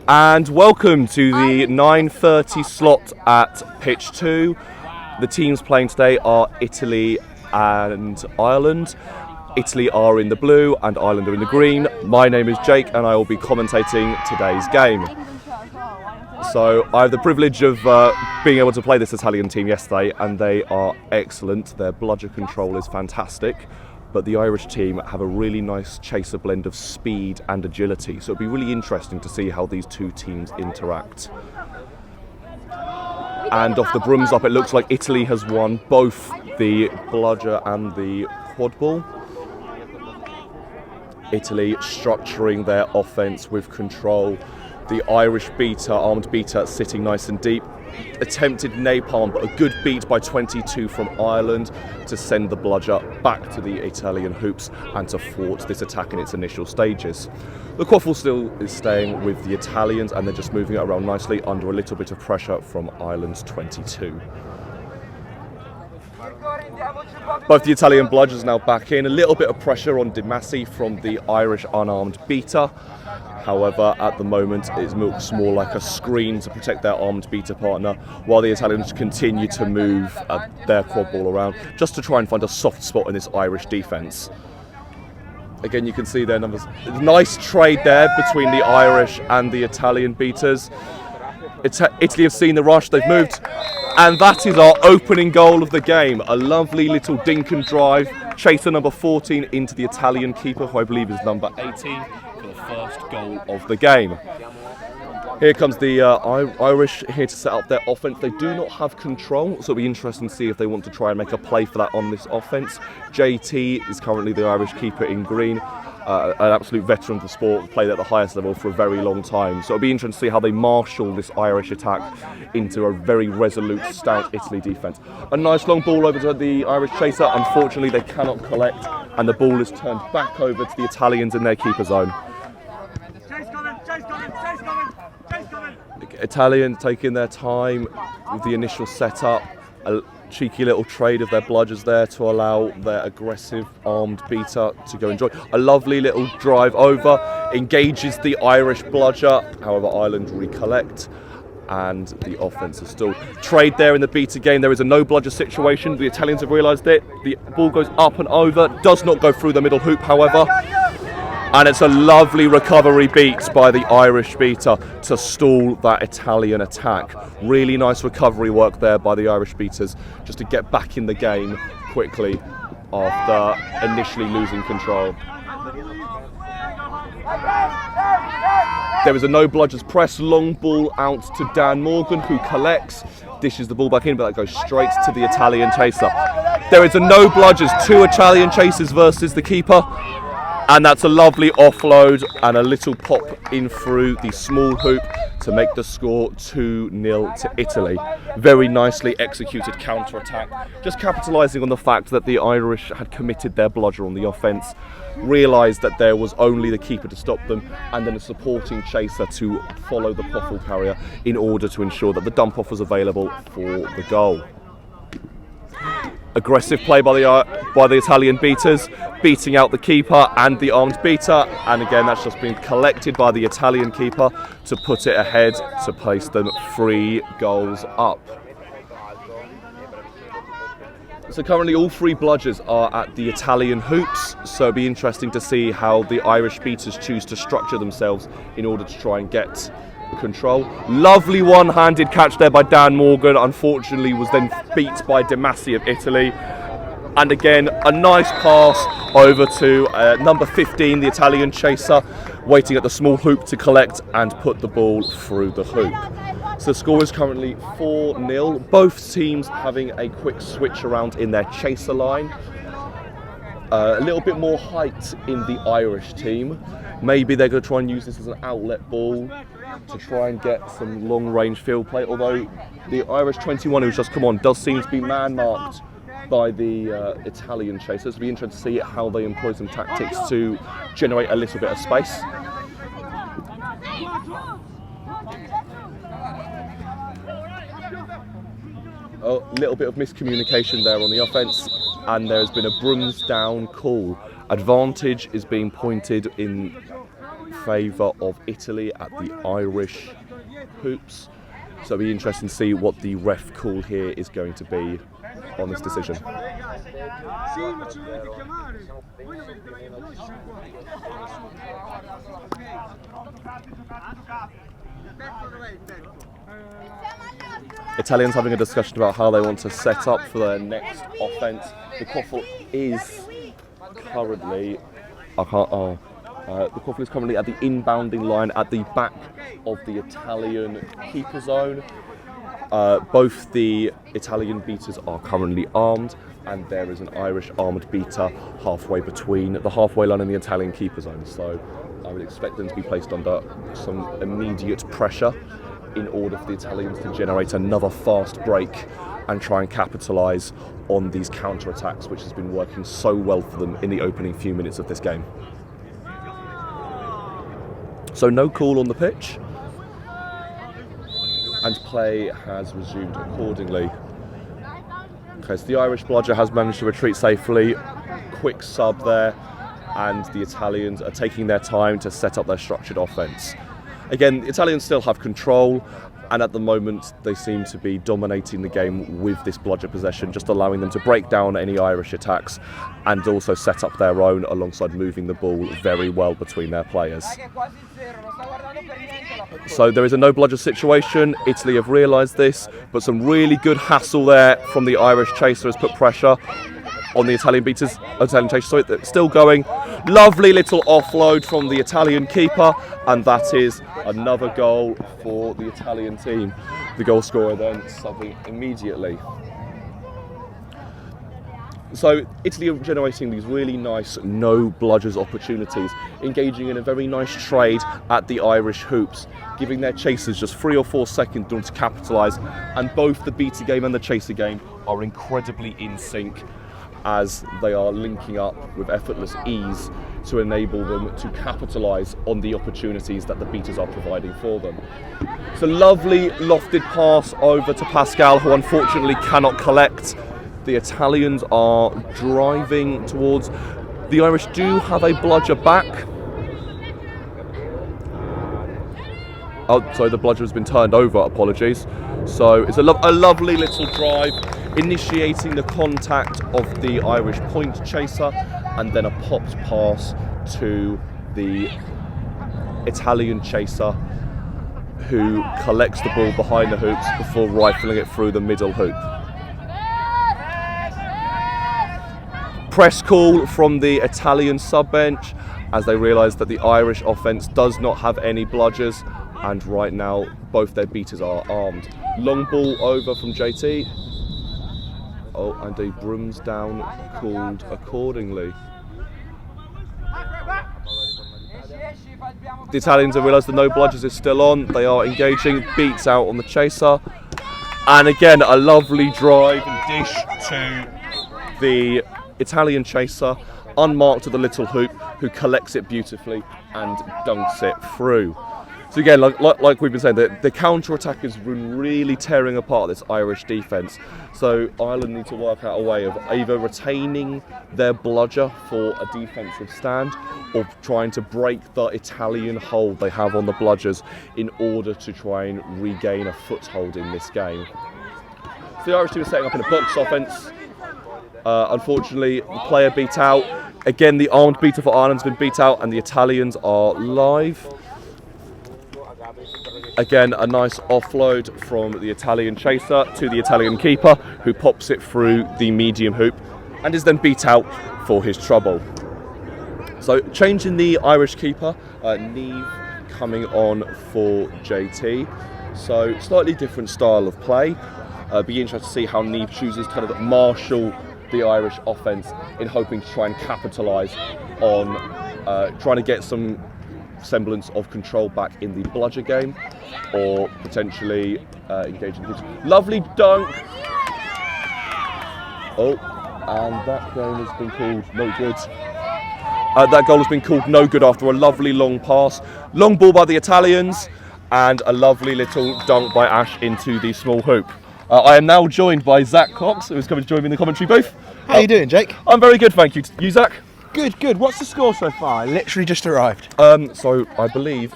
And welcome to the 9:30 slot at pitch 2. The teams playing today are Italy and Ireland. Italy are in the blue and Ireland are in the green. My name is Jake and I will be commentating today's game. So I have the privilege of being able to play this Italian team yesterday, and they are excellent. Their bludger control is fantastic. But the Irish team have a really nice chaser blend of speed and agility, so it'll be really interesting to see how these two teams interact. And off the brooms up, it looks like Italy has won both the bludger and the quad ball. Italy structuring their offence with control. The Irish beater, armed beater, sitting nice and deep. Attempted napalm, but a good beat by 22 from Ireland to send the bludger back to the Italian hoops and to thwart this attack in its initial stages. The quaffle still is staying with the Italians, and they're just moving it around nicely under a little bit of pressure from Ireland's 22. Both the Italian bludgers now back in. A little bit of pressure on De Masi from the Irish unarmed beater. However, at the moment, it looks more like a screen to protect their armed beater partner, while the Italians continue to move their quad ball around, just to try and find a soft spot in this Irish defence. Again, you can see their numbers. Nice trade there between the Irish and the Italian beaters. Italy have seen the rush, they've moved, and that is our opening goal of the game. A lovely little dink and drive, chaser number 14 into the Italian keeper, who I believe is number 18, for the first goal of the game. Here comes the Irish here to set up their offence. They do not have control, so it'll be interesting to see if they want to try and make a play for that on this offence. JT is currently the Irish keeper in green. An absolute veteran of the sport, played at the highest level for a very long time. So it'll be interesting to see how they marshal this Irish attack into a very resolute, stout Italy defence. A nice long ball over to the Irish chaser. Unfortunately, they cannot collect, and the ball is turned back over to the Italians in their keeper zone. Italians taking their time with the initial setup. A cheeky little trade of their bludgers there to allow their aggressive armed beater to go enjoy. A lovely little drive over, engages the Irish bludger, however Ireland recollect, and the offence is still trade there in the beater game. There is a no bludger situation. The Italians have realised it. The ball goes up and over, does not go through the middle hoop, however. And it's a lovely recovery beat by the Irish beater to stall that Italian attack. Really nice recovery work there by the Irish beaters, just to get back in the game quickly after initially losing control. There is a no bludgers press, long ball out to Dan Morgan, who collects, dishes the ball back in, but that goes straight to the Italian chaser. There is a no bludgers, 2 Italian chasers versus the keeper. And that's a lovely offload and a little pop in through the small hoop to make the score 2-0 to Italy. Very nicely executed counter-attack, just capitalising on the fact that the Irish had committed their bludger on the offence, realised that there was only the keeper to stop them, and then a supporting chaser to follow the quaffle carrier in order to ensure that the dump-off was available for the goal. Aggressive play by the Italian beaters, beating out the keeper and the armed beater, and again that's just been collected by the Italian keeper to put it ahead to place them 3 goals up. So currently all 3 bludgers are at the Italian hoops, so it'll be interesting to see how the Irish beaters choose to structure themselves in order to try and get control. Lovely one-handed catch there by Dan Morgan, unfortunately was then beat by De Masi of Italy. And again, a nice pass over to number 15, the Italian chaser, waiting at the small hoop to collect and put the ball through the hoop. So the score is currently 4-0, both teams having a quick switch around in their chaser line. A little bit more height in the Irish team. Maybe they're going to try and use this as an outlet ball to try and get some long-range field play, although the Irish 21 who's just come on does seem to be man-marked by the Italian chasers. It'll be interesting to see how they employ some tactics to generate a little bit of space. A little bit of miscommunication there on the offence, and there's been a brooms down call. Advantage is being pointed in favour of Italy at the Irish hoops. So it'll be interesting to see what the ref call here is going to be on this decision. Italians having a discussion about how they want to set up for their next offence. The quaffle is currently, the quaffle is currently at the inbounding line at the back of the Italian keeper zone. Both the Italian beaters are currently armed, and there is an Irish armed beater halfway between the halfway line and the Italian keeper zone. So I would expect them to be placed under some immediate pressure in order for the Italians to generate another fast break and try and capitalise on these counter-attacks, which has been working so well for them in the opening few minutes of this game. So no call on the pitch, and play has resumed accordingly. Okay, so the Irish bludger has managed to retreat safely. Quick sub there, and the Italians are taking their time to set up their structured offence. Again, the Italians still have control, and at the moment they seem to be dominating the game with this bludger possession, just allowing them to break down any Irish attacks and also set up their own alongside moving the ball very well between their players. So there is a no bludger situation. Italy have realised this, but some really good hassle there from the Irish chaser has put pressure on the Italian beaters. Italian chaser, sorry, they're still going. Lovely little offload from the Italian keeper, and that is another goal for the Italian team. The goal scorer then subbing immediately. So Italy are generating these really nice no bludgers opportunities, engaging in a very nice trade at the Irish hoops, giving their chasers just 3 or 4 seconds in order to capitalise, and both the beater game and the chaser game are incredibly in sync as they are linking up with effortless ease to enable them to capitalise on the opportunities that the beaters are providing for them. It's a lovely lofted pass over to Pascal, who unfortunately cannot collect. The Italians are driving towards. The Irish do have a bludger back. Oh, sorry, the bludger has been turned over, apologies. So it's a lovely little drive, initiating the contact of the Irish point chaser, and then a popped pass to the Italian chaser, who collects the ball behind the hoops before rifling it through the middle hoop. Press call from the Italian sub-bench as they realise that the Irish offence does not have any bludgers, and right now both their beaters are armed. Long ball over from JT. Oh, and a brooms down called accordingly. The Italians have realised the no bludgers is still on. They are engaging, beats out on the chaser. And again, a lovely drive and dish to the Italian chaser, unmarked to the little hoop, who collects it beautifully and dunks it through. So again, like we've been saying, the counter-attack has been really tearing apart this Irish defence. So Ireland need to work out a way of either retaining their bludger for a defensive stand, or trying to break the Italian hold they have on the bludgers in order to try and regain a foothold in this game. So the Irish team is setting up in a box offence. Unfortunately, the player beat out. Again, the armed beater for Ireland's been beat out, and the Italians are live. Again, a nice offload from the Italian chaser to the Italian keeper, who pops it through the medium hoop and is then beat out for his trouble. So changing the Irish keeper, Neve coming on for JT. So slightly different style of play. Be interested to see how Neve chooses kind of marshal the Irish offence in hoping to try and capitalise on trying to get some semblance of control back in the bludger game, or potentially engaging his lovely dunk. Oh, and that game has been called no good. That goal has been called no good after a lovely long pass. Long ball by the Italians, and a lovely little dunk by Ash into the small hoop. I am now joined by Zach Cox, who is coming to join me in the commentary booth. How are you doing, Jake? I'm very good, thank you. You, Zach? Good. What's the score so far? I literally just arrived. So I believe.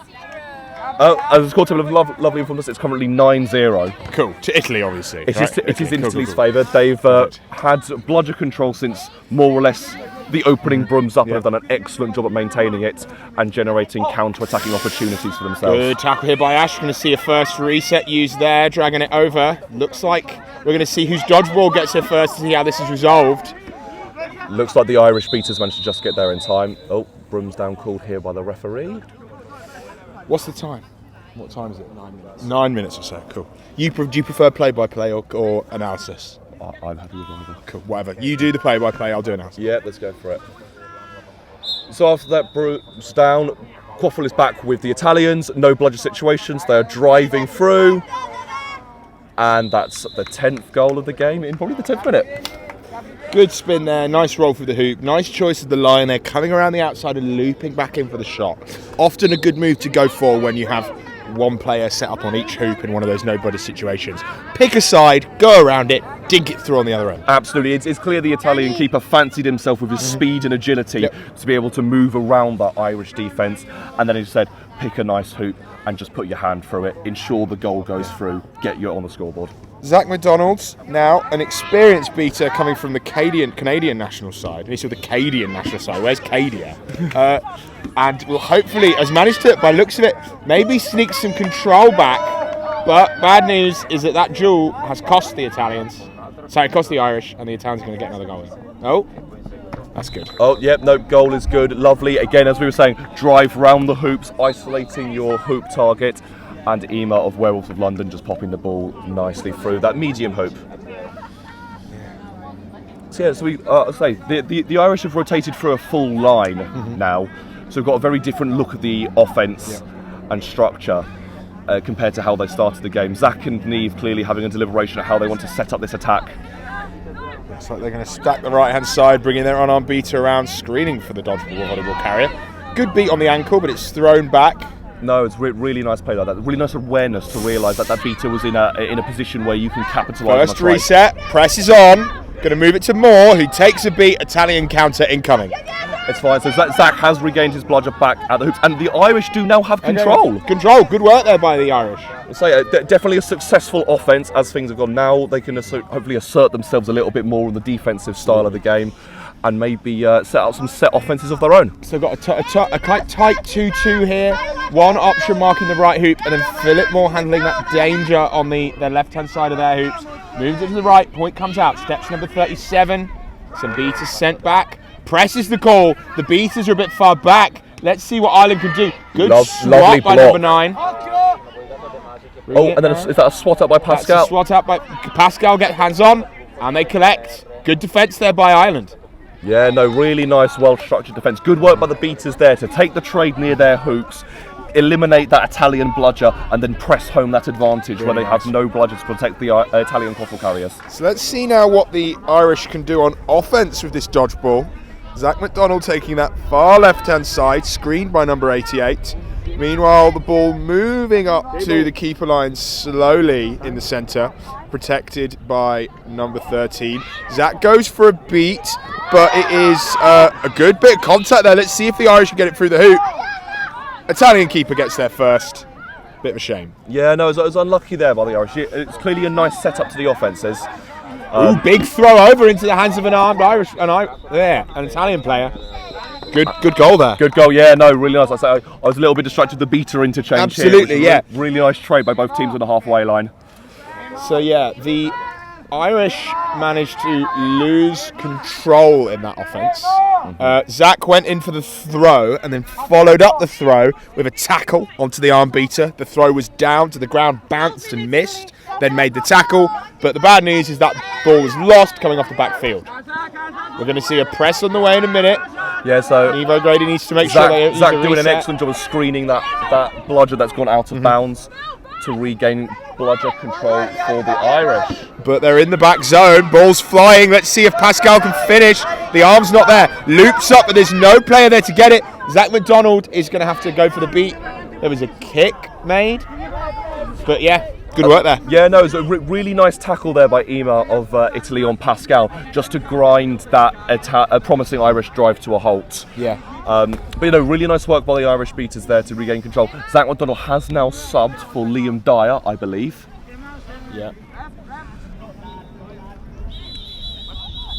As a score table of lovely informed us, it's currently 9-0. Cool. To Italy, obviously. It is in Italy's Cool. favour. They've had bludger control since more or less the opening brooms up, and have done an excellent job at maintaining it and generating counter-attacking opportunities for themselves. Good tackle here by Ash. We're going to see a first reset used there, dragging it over. Looks like we're going to see whose dodgeball gets here first to see how this is resolved. Looks like the Irish beaters managed to just get there in time. Oh, brooms down called here by the referee. What's the time? What time is it? 9 minutes. 9 minutes or so. Cool. Do you prefer play-by-play or analysis? I'm happy with either. Cool. Whatever. You do the play-by-play. I'll do analysis. Yeah, let's go for it. So after that brooms down, Quaffle is back with the Italians. No bludger situations. They are driving through, and that's the 10th goal of the game in probably the 10th minute. Good spin there, nice roll through the hoop, nice choice of the line there, coming around the outside and looping back in for the shot. Often a good move to go for when you have one player set up on each hoop in one of those no-buddy situations. Pick a side, go around it, dink it through on the other end. Absolutely, it's clear the Italian keeper fancied himself with his speed and agility to be able to move around that Irish defence, and then he said, pick a nice hoop and just put your hand through it, ensure the goal goes through, get you on the scoreboard. Zach McDonald's now an experienced beater coming from the Canadian national side. He's with the Cadian national side. Where's Cadia? And will hopefully has managed to, by looks of it, maybe sneak some control back. But bad news is that duel has cost the Italians. Sorry, cost the Irish, and the Italians are going to get another goal in. Oh, that's good. Oh, yep, no, goal is good. Lovely. Again, as we were saying, drive round the hoops, isolating your hoop target. And Ema of Werewolves of London just popping the ball nicely through that medium hoop. So yeah, so we say the Irish have rotated through a full line now, so we've got a very different look at the offence and structure compared to how they started the game. Zach and Neve clearly having a deliberation of how they want to set up this attack. Looks like they're going to stack the right hand side, bringing their unarmed beater around, screening for the dodgeball volleyball carrier. Good beat on the ankle, but it's thrown back. No, it's really nice play like that. Really nice awareness to realise that beater was in a position where you can capitalise. First reset, presses on, going to move it to Moore, who takes a beat. Italian counter incoming. It's fine. So Zach has regained his bludger back at the hoops, and the Irish do now have control. Control, good work there by the Irish. So definitely a successful offence as things have gone. Now they can hopefully assert themselves a little bit more on the defensive style of the game, and maybe set out some set offences of their own. So got a quite tight 2-2 here. One option marking the right hoop, and then Philip Moore handling that danger on the left-hand side of their hoops. Moves it to the right, point comes out, steps number 37. Some beaters sent back, presses the call. The beaters are a bit far back. Let's see what Ireland can do. Good swat by number 9. And then is that a swat up by Pascal? That's a swat up by Pascal, get hands on, and they collect. Good defence there by Ireland. Yeah, no, really nice, well-structured defence. Good work by the beaters there to take the trade near their hoops, eliminate that Italian bludger, and then press home that advantage where they have no bludger to protect the Italian quaffle carriers. So let's see now what the Irish can do on offence with this dodgeball. Zach McDonald taking that far left-hand side, screened by number 88. Meanwhile, the ball moving up to the keeper line slowly in the centre, protected by number 13. Zach goes for a beat, but it is a good bit of contact there. Let's see if the Irish can get it through the hoop. Italian keeper gets there first. Bit of a shame. Yeah, no, it was unlucky there by the Irish. It's clearly a nice setup to the offences. Big throw over into the hands of an armed an Italian player. Good goal there. Good goal, yeah, no, really nice. I was a little bit distracted with the beater interchange. Absolutely, here, really nice trade by both teams on the halfway line. So yeah, the Irish managed to lose control in that offence. Zach went in for the throw and then followed up the throw with a tackle onto the arm beater. The throw was down to the ground, bounced and missed, then made the tackle. But the bad news is that ball was lost coming off the backfield. We're going to see a press on the way in a minute. Yeah, so Evo Grady needs to make sure they Zach doing an excellent job of screening that bludger that's gone out of bounds to regain bludger control for the Irish. But they're in the back zone, ball's flying. Let's see if Pascal can finish. The arm's not there, loops up, but there's no player there to get it. Zach McDonald is going to have to go for the beat. There was a kick made, but yeah, Good work there. Yeah, no, it was a really nice tackle there by Ema of Italy on Pascal, just to grind that promising Irish drive to a halt. Yeah. But really nice work by the Irish beaters there to regain control. Zach McDonald has now subbed for Liam Dyer, I believe. Yeah.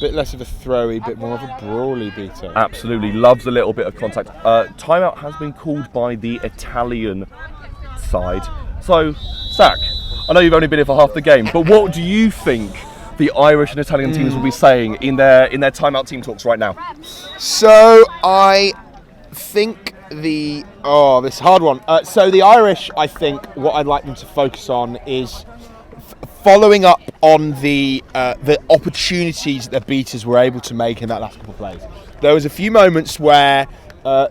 Bit less of a throwy, bit more of a brawly beater. Absolutely, loves a little bit of contact. Timeout has been called by the Italian side. So, Zach, I know you've only been here for half the game, but what do you think the Irish and Italian teams will be saying in their timeout team talks right now? So I think this is a hard one. So the Irish, I think what I'd like them to focus on is following up on the opportunities that the beaters were able to make in that last couple of plays. There was a few moments where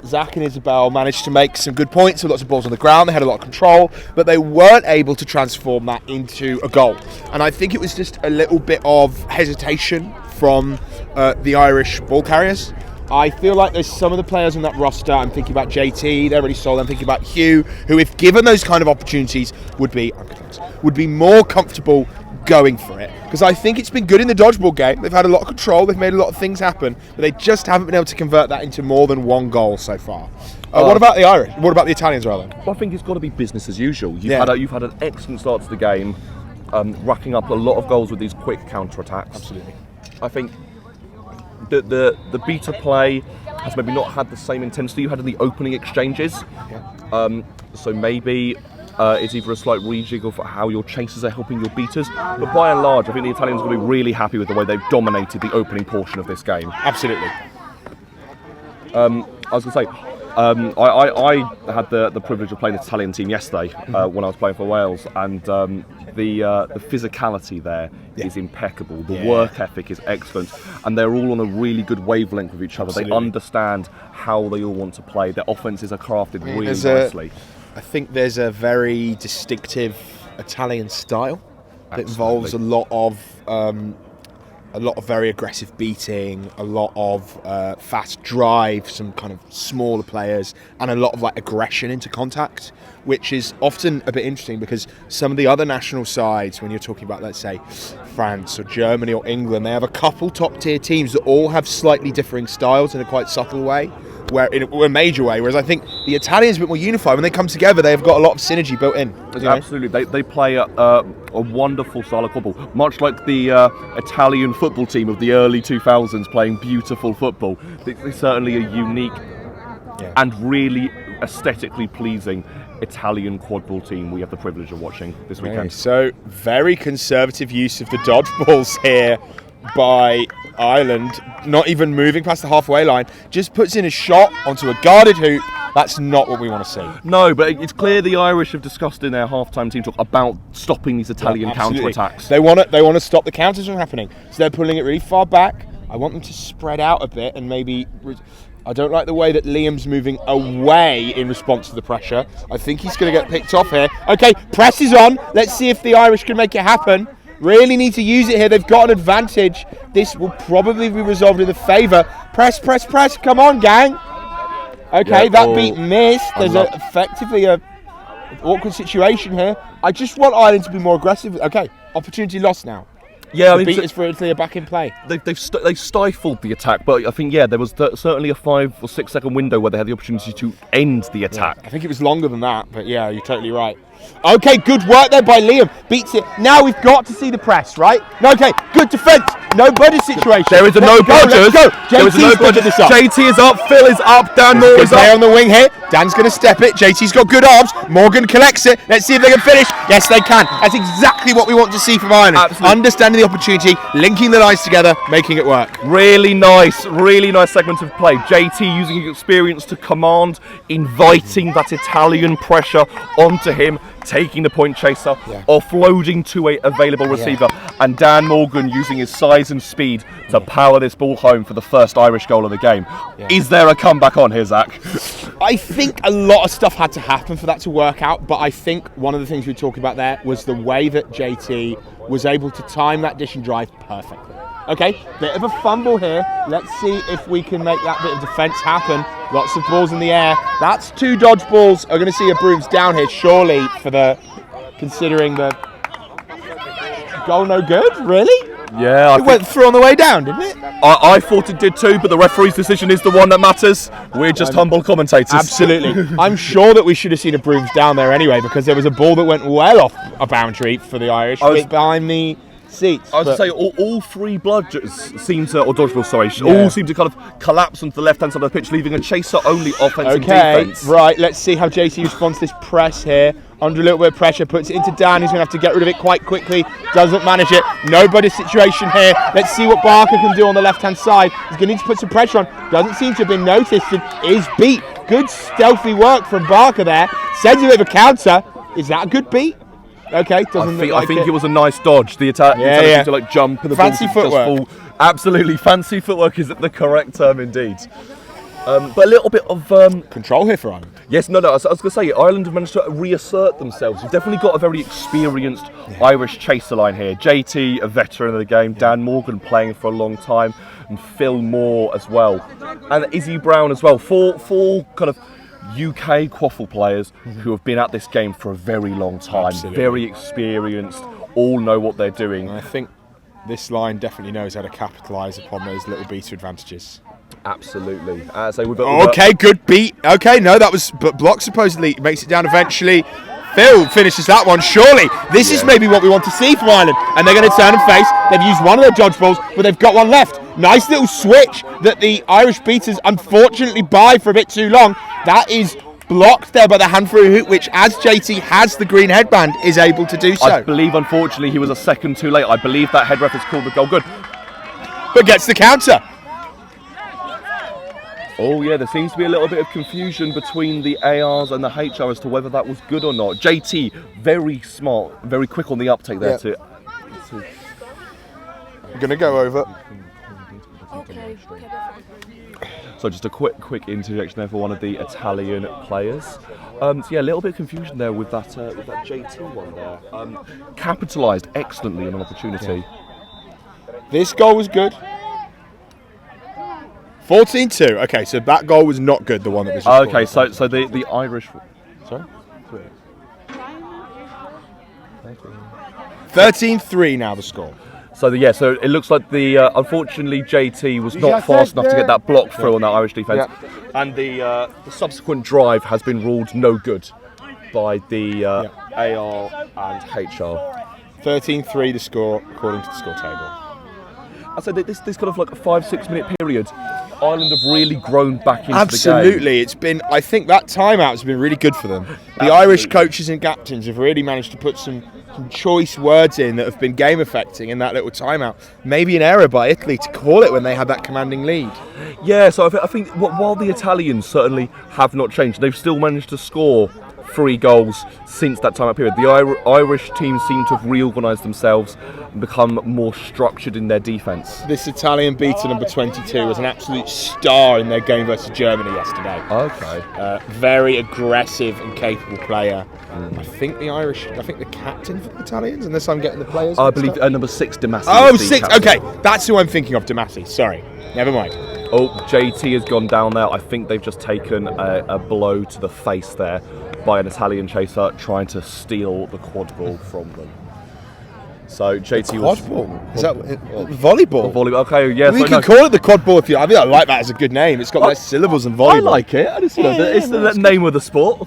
Zach and Isabel managed to make some good points with lots of balls on the ground. They had a lot of control, but they weren't able to transform that into a goal. And I think it was just a little bit of hesitation from the Irish ball carriers. I feel like there's some of the players on that roster, I'm thinking about JT, they're already sold, I'm thinking about Hugh, who if given those kind of opportunities would be more comfortable going for it. Because I think it's been good in the dodgeball game. They've had a lot of control, they've made a lot of things happen, but they just haven't been able to convert that into more than one goal so far. What about the Irish? What about the Italians, rather? Well, I think it's got to be business as usual. You've had an excellent start to the game, racking up a lot of goals with these quick counter-attacks. Absolutely. I think the beta play has maybe not had the same intensity you had in the opening exchanges. Yeah. So maybe it's either a slight rejig for how your chasers are helping your beaters, but by and large, I think the Italians are going to be really happy with the way they've dominated the opening portion of this game. Absolutely. I was going to say, I had the privilege of playing the Italian team yesterday when I was playing for Wales, and the physicality there is impeccable. The work ethic is excellent, and they're all on a really good wavelength with each other. Absolutely. They understand how they all want to play. Their offenses are crafted really nicely. I think there's a very distinctive Italian style that involves a lot of very aggressive beating, a lot of fast drive, some kind of smaller players, and a lot of aggression into contact, which is often a bit interesting because some of the other national sides, when you're talking about, let's say, France or Germany or England, they have a couple top-tier teams that all have slightly differing styles in a quite subtle way, in a major way, whereas I think the Italians are a bit more unified. When they come together, they've got a lot of synergy built in. Absolutely. They play a wonderful style of football, much like the Italian football team of the early 2000s playing beautiful football. They're certainly a unique and really aesthetically pleasing Italian quad ball team we have the privilege of watching this weekend. So, very conservative use of the dodgeballs here by Ireland, not even moving past the halfway line, just puts in a shot onto a guarded hoop. That's not what we want to see. No, but it's clear the Irish have discussed in their half-time team talk about stopping these Italian counter-attacks. They want to stop the counters from happening, so they're pulling it really far back. I want them to spread out a bit and maybe... I don't like the way that Liam's moving away in response to the pressure. I think he's going to get picked off here. Okay, press is on. Let's see if the Irish can make it happen. Really need to use it here. They've got an advantage. This will probably be resolved in the favour. Press, press, press. Come on, gang. Okay, that beat missed. There's effectively an awkward situation here. I just want Ireland to be more aggressive. Okay, opportunity lost now. Yeah, the beaters for Italy are back in play. They've stifled the attack, but I think there was certainly a 5 or 6 second window where they had the opportunity to end the attack. I think it was longer than that, but yeah, you're totally right. Okay, good work there by Liam. Beats it. Now we've got to see the press, right? Okay, good defence. No budger situation. There is a no budgers. Let's go. JT's got this up. JT is up. Phil is up. Dan Moore is up. On the wing here. Dan's going to step it. JT's got good arms. Morgan collects it. Let's see if they can finish. Yes, they can. That's exactly what we want to see from Ireland. Absolutely. Understanding the opportunity, linking the lines together, making it work. Really nice segment of play. JT using his experience to command, inviting that Italian pressure onto him, taking the point chaser, offloading to a available receiver, and Dan Morgan using his size and speed to power this ball home for the first Irish goal of the game. Is there a comeback on here, Zach? I think a lot of stuff had to happen for that to work out, but I think one of the things we were talking about there was the way that JT was able to time that dish and drive perfectly. Okay, bit of a fumble here. Let's see if we can make that bit of defence happen. Lots of balls in the air. That's 2 dodgeballs. Are going to see a brooms down here, surely, considering the Goal no good? Really? Yeah, It went through on the way down, didn't it? I thought it did too, but the referee's decision is the one that matters. We're just humble commentators. Absolutely. I'm sure that we should have seen a brooms down there anyway, because there was a ball that went well off a boundary for the Irish behind the seats. I was to say all three bludgers seem to, or dodgeballs, sorry, all seem to kind of collapse onto the left-hand side of the pitch, leaving a chaser-only offense and defence. Right, let's see how JT responds to this press here. Under a little bit of pressure, puts it into Dan, who's going to have to get rid of it quite quickly. Doesn't manage it. Nobody situation here. Let's see what Barker can do on the left-hand side. He's going to need to put some pressure on. Doesn't seem to have been noticed and is beat. Good stealthy work from Barker there. Sends a bit of a counter. Is that a good beat? Okay, I think it was a nice dodge. The Italian seemed to like jump and the fancy ball footwork. just fall. Absolutely, fancy footwork is the correct term indeed. But a little bit of control here for Ireland. Yes, no. I was going to say Ireland have managed to reassert themselves. You've definitely got a very experienced Irish chaser line here. JT, a veteran of the game. Dan Morgan playing for a long time, and Phil Moore as well, and Izzy Brown as well. Four kind of UK quaffle players who have been at this game for a very long time. Absolutely. Very experienced. All know what they're doing. And I think this line definitely knows how to capitalise upon those little beta advantages. Absolutely. Okay, good beat. Okay, no, that was but block supposedly makes it down eventually. Phil finishes that one. Surely this is maybe what we want to see from Ireland, and they're going to turn and face. They've used one of their dodgeballs, but they've got one left. Nice little switch that the Irish beaters unfortunately buy for a bit too long. That is blocked there by the hand-through hoop, which, as JT has the green headband, is able to do so. I believe, unfortunately, he was a second too late. I believe that head ref has called the goal good, but gets the counter. Oh yeah, there seems to be a little bit of confusion between the ARs and the HR as to whether that was good or not. JT, very smart, very quick on the uptake there too. I'm going to go over. Okay. So just a quick interjection there for one of the Italian players. So yeah, a little bit of confusion there with that JT one there. Capitalised excellently on an opportunity. This goal was good. 14-2. Okay, so that goal was not good. The one that was. Okay, so the Irish. Sorry. 13-3 now the score. So it looks like the unfortunately JT was not fast enough to get that block through on that Irish defence, and the subsequent drive has been ruled no good by the AR and HR. 13-3 the score according to the score table. I said that this kind of like a 5-6 minute period, Ireland have really grown back into the game. Absolutely, it's been. I think that timeout has been really good for them. The Irish coaches and captains have really managed to put some choice words in that have been game affecting in that little timeout. Maybe an error by Italy to call it when they had that commanding lead. Yeah, so I think while the Italians certainly have not changed, they've still managed to score 3 goals since that timeout period. The Irish team seem to have reorganised themselves and become more structured in their defence. This Italian beater number 22 was an absolute star in their game versus Germany yesterday. Okay. Very aggressive and capable player. I think the captain for the Italians, unless I'm getting the players. I believe number 6, Damassi. Oh, 6. Okay, that's who I'm thinking of, Damassi. Sorry, never mind. Oh, JT has gone down there. I think they've just taken a blow to the face there by an Italian chaser trying to steal the quad ball from them. So JT was quad ball. Is that volleyball? Volleyball. Okay, yeah. We can call it the quad ball if you. I think I like that as a good name. It's got less syllables than volleyball. I like it. It's the name of the sport.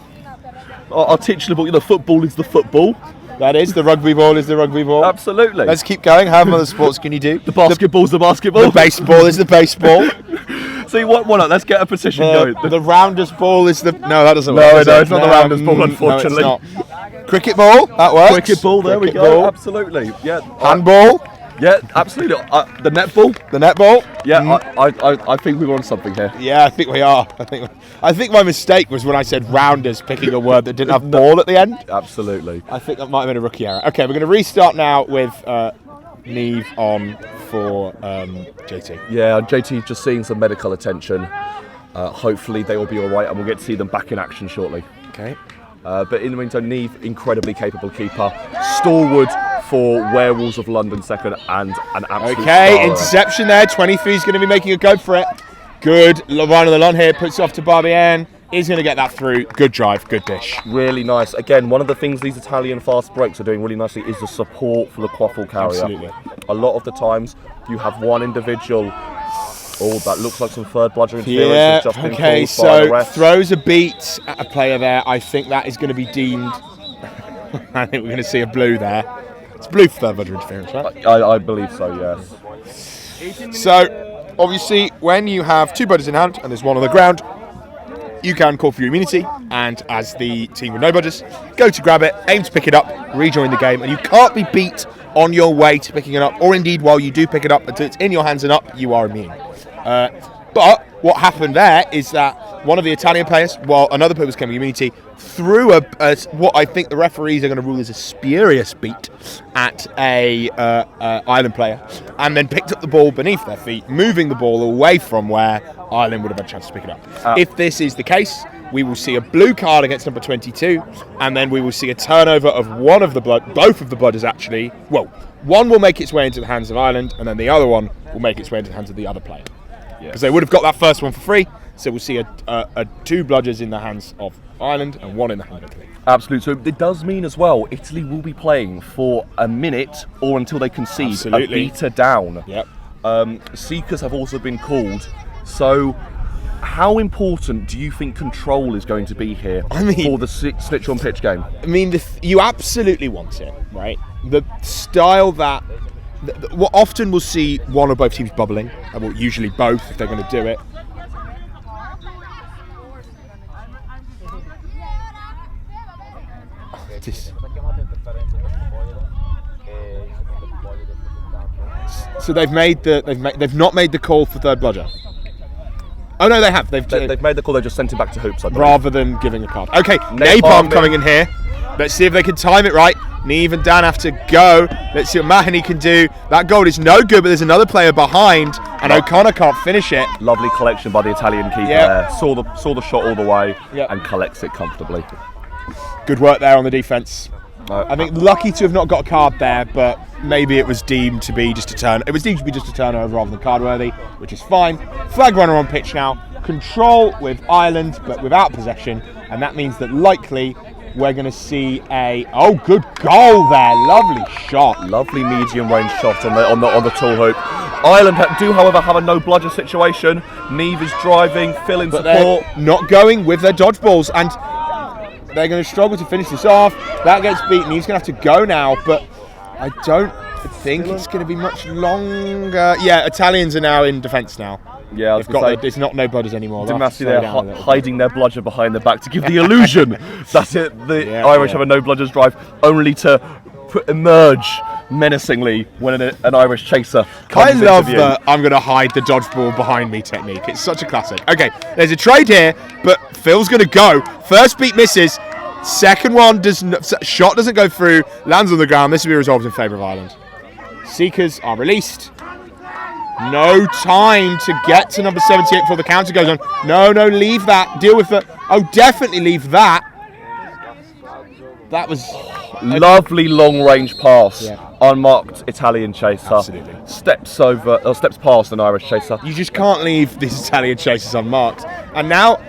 I'll teach you the football is the football. That is, the rugby ball is the rugby ball. Absolutely. Let's keep going. How many other sports can you do? The basketball's the basketball. The baseball is the baseball. See, why not? Let's get a petition going. The rounders ball is the... No, that doesn't work. No, it's not the rounders ball, unfortunately. No, it's not. Cricket ball, that works. Cricket ball, there we go. Absolutely. Yeah. Handball. Yeah, absolutely. The netball. The netball. Yeah, I think we're on something here. Yeah, I think we are. I think my mistake was when I said rounders, picking a word that didn't have ball at the end. Absolutely. I think that might have been a rookie error. Okay, we're going to restart now with Neve on for JT. Yeah, JT just seeing some medical attention. Hopefully they will be all right, and we'll get to see them back in action shortly. Okay. But in the meantime, Neve, incredibly capable keeper. Stalwart for Werewolves of London second, and an absolute star. Interception there. 23 is going to be making a go for it. Good line on the lawn here. Puts it off to Barbian. is going to get that through. Good drive, good dish. Really nice. Again, one of the things these Italian fast breaks are doing really nicely is the support for the quaffle carrier. Absolutely. A lot of the times, you have one individual. Oh, that looks like some third bludger interference. Just been called by the so ref. throws a beat at a player there. I think that is going to be deemed. I think we're going to see a blue there. It's blue for third bludger interference, right? I believe so, yes. So, obviously, when you have 2 budgers in hand and there's one on the ground, you can call for your immunity, and as the team with no budgers, go to grab it, aim to pick it up, rejoin the game, and you can't be beat on your way to picking it up, or indeed while you do pick it up until it's in your hands and up, you are immune. But what happened there is that one of the Italian players, while another player was claiming immunity, threw what I think the referees are going to rule as a spurious beat at a Ireland player, and then picked up the ball beneath their feet, moving the ball away from where Ireland would have had a chance to pick it up. If this is the case, we will see a blue card against number 22, and then we will see a turnover of both of the blooders actually. Well, one will make its way into the hands of Ireland, and then the other one will make its way into the hands of the other player. Because they would have got that first one for free, so we'll see a 2 bludgers in the hands of Ireland and 1 in the hand of Italy. Absolutely. So it does mean as well, Italy will be playing for a minute or until they concede. Absolutely. A beater down. Yep. Seekers have also been called. So how important do you think control is going to be here for the snitch on pitch game? I mean, you absolutely want it, right? The style that... What often we'll see one or both teams bubbling, well, usually both if they're going to do it. So they've not made the call for third bludger. Oh no, they have. They've made the call. They just sent him back to hoops, I believe. Rather than giving a card. Okay, Napalm coming in here. Let's see if they can time it right. Neve and Dan have to go. Let's see what Mahoney can do. That goal is no good, but there's another player behind, and O'Connor can't finish it. Lovely collection by the Italian keeper there. Saw the shot all the way and collects it comfortably. Good work there on the defence. I think lucky to have not got a card there, but maybe it was deemed to be just a turn. It was deemed to be just a turnover rather than card worthy, which is fine. Flag runner on pitch now. Control with Ireland, but without possession, and that means that likely we're going to see good goal there. Lovely shot. Lovely medium range shot on the tall hoop. Ireland do, however, have a no bludger situation. Neve is driving, filling support. Not going with their dodgeballs, and they're going to struggle to finish this off. That gets beaten. He's going to have to go now, but I don't think it's going to be much longer. Yeah, Italians are now in defence now. Yeah, it's not no blooders anymore. Di Massi there hiding their bludger behind their back to give the illusion that the Irish have a no bludgers drive, only to emerge menacingly when an Irish chaser comes into view. I'm going to hide the dodgeball behind me technique. It's such a classic. Okay, there's a trade here, but Phil's going to go. First beat misses. Second one shot doesn't go through, lands on the ground. This will be resolved in favour of Ireland. Seekers are released. No time to get to number 78 before the counter goes on. No, leave that. Deal with it. Oh, definitely leave that. That was lovely long-range pass. Unmarked Italian chaser. Absolutely. Steps past an Irish chaser. You just can't leave these Italian chasers unmarked. And now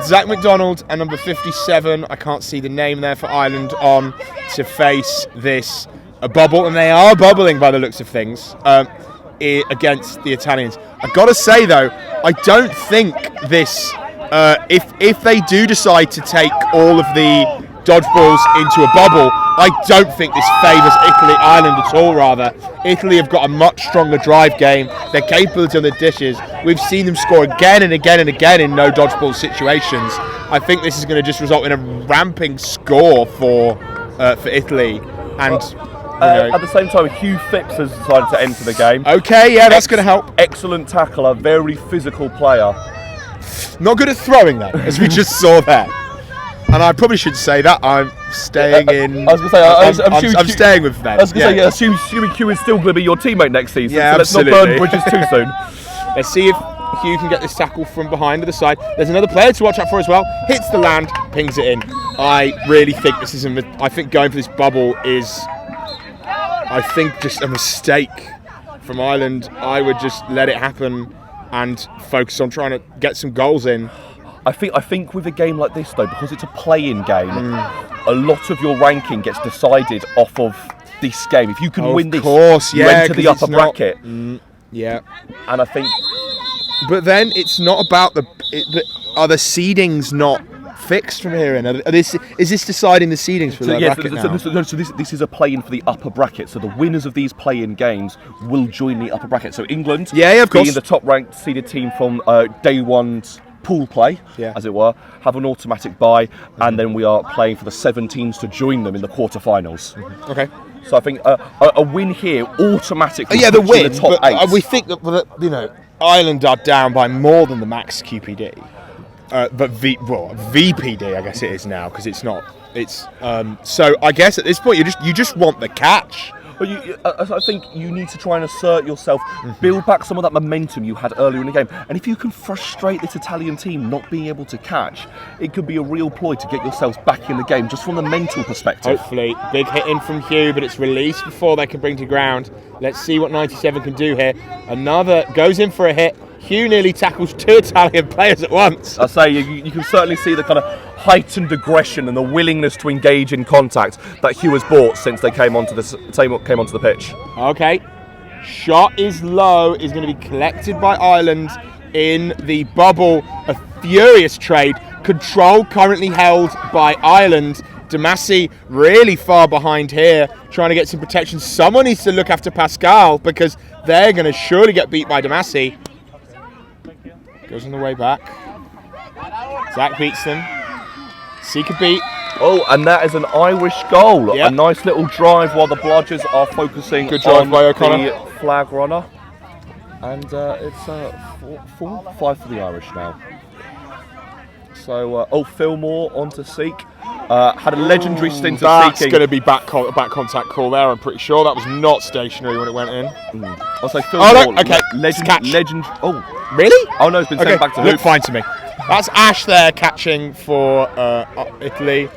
Zach McDonald and number 57, I can't see the name there for Ireland, on to face this bubble. And they are bubbling by the looks of things. Against the Italians. I've got to say though, I don't think this, if they do decide to take all of the dodgeballs into a bubble, I don't think this favours Ireland at all. Rather, Italy have got a much stronger drive game. They're capable of the dishes. We've seen them score again and again and again in no dodgeball situations. I think this is going to just result in a ramping score for Italy. And at the same time, Hugh Phipps has decided to enter the game. Okay, yeah, that's going to help. Excellent tackler, very physical player. Not good at throwing though, as we just saw there. And I probably should say that I'm staying in. I was going to say, I'm staying with them. I was going to say, assuming Hugh is still going to be your teammate next season. Yeah, so let's not burn bridges too soon. Let's see if Hugh can get this tackle from behind to the side. There's another player to watch out for as well. Hits the land, pings it in. I really think this is I think going for this bubble is, I think, just a mistake from Ireland. I would just let it happen and focus on trying to get some goals in. I think with a game like this though, because it's a play-in game, a lot of your ranking gets decided off of this game. If you can win this, you enter the upper bracket. Yeah. And I think, but then it's not about are the seedings not fixed from here in? Is this deciding the seedings for the bracket now? So this is a play-in for the upper bracket. So the winners of these play-in games will join the upper bracket. So England, of course, being the top-ranked seeded team from day one's pool play, as it were, have an automatic bye, and then we are playing for the 7 teams to join them in the quarterfinals. Okay. So I think a win here automatically. The puts you win. in the top But 8. we think that Ireland are down by more than the max QPD. But VPD, I guess it is now, because it's not. It's so I guess at this point you just want the catch. But I think you need to try and assert yourself, build back some of that momentum you had earlier in the game. And if you can frustrate this Italian team not being able to catch, it could be a real ploy to get yourselves back in the game, just from the mental perspective. Hopefully, big hit in from Hugh, but it's released before they can bring to ground. Let's see what 97 can do here. Another goes in for a hit. Hugh nearly tackles 2 Italian players at once. I say you can certainly see the kind of heightened aggression and the willingness to engage in contact that Hugh has brought since they came onto the pitch. Okay, shot is low, is going to be collected by Ireland in the bubble. A furious trade. Control currently held by Ireland. Damasi really far behind here, trying to get some protection. Someone needs to look after Pascal because they're going to surely get beat by Damasi. Goes on the way back. Zach beats them. Seek a beat. Oh, and that is an Irish goal. Yep. A nice little drive while the Bludgers are focusing Good drive on by O'Connor. the flag runner. And it's 4-5 for the Irish now. So, Fillmore onto Seek. Had a legendary stint of That's seeking. going to be back contact call there, I'm pretty sure. That was not stationary when it went in. I'll say Fillmore. Okay. Legend. Oh, Really? Oh no, it's been sent back to look hoop. fine to me. That's Ash there catching for Italy.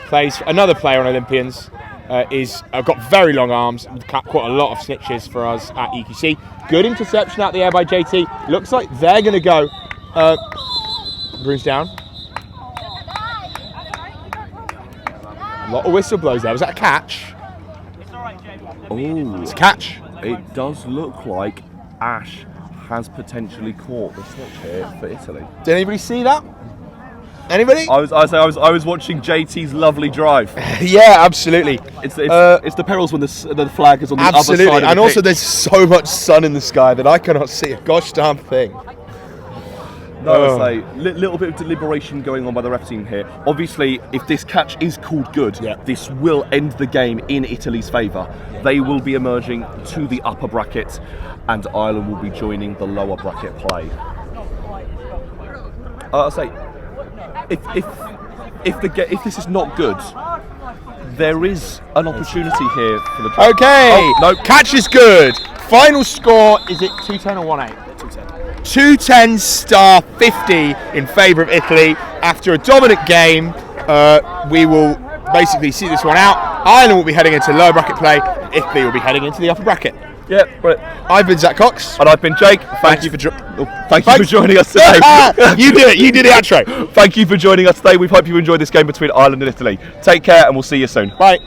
Plays another player on Olympians. Got very long arms. Quite a lot of snitches for us at EQC. Good interception out the air by JT. Looks like they're going to go. Bruce down. A lot of whistle blows there. Was that a catch? Oh, It's a catch. it does look like Ash has potentially caught the snitch here for Italy. Did anybody see that? Anybody? I was watching JT's lovely drive. Yeah, absolutely. It's the perils when the flag is on the other side of the And also pitch. there's so much sun in the sky that I cannot see a gosh darn thing. No, it's a little bit of deliberation going on by the ref team here. Obviously, if this catch is called good, this will end the game in Italy's favour. They will be emerging to the upper bracket, and Ireland will be joining the lower bracket play. I'll say, if this is not good, there is an opportunity here for the. Okay. Oh, no. Catch is good. Final score, is it 210 or 1-8? 210 star 50 in favour of Italy. After a dominant game, we will basically see this one out. Ireland will be heading into lower bracket play. Italy will be heading into the upper bracket. Yeah, right. I've been Zach Cox. And I've been Jake. Thank you for joining us today. You did the outro. Thank you for joining us today. We hope you enjoyed this game between Ireland and Italy. Take care, and we'll see you soon. Bye.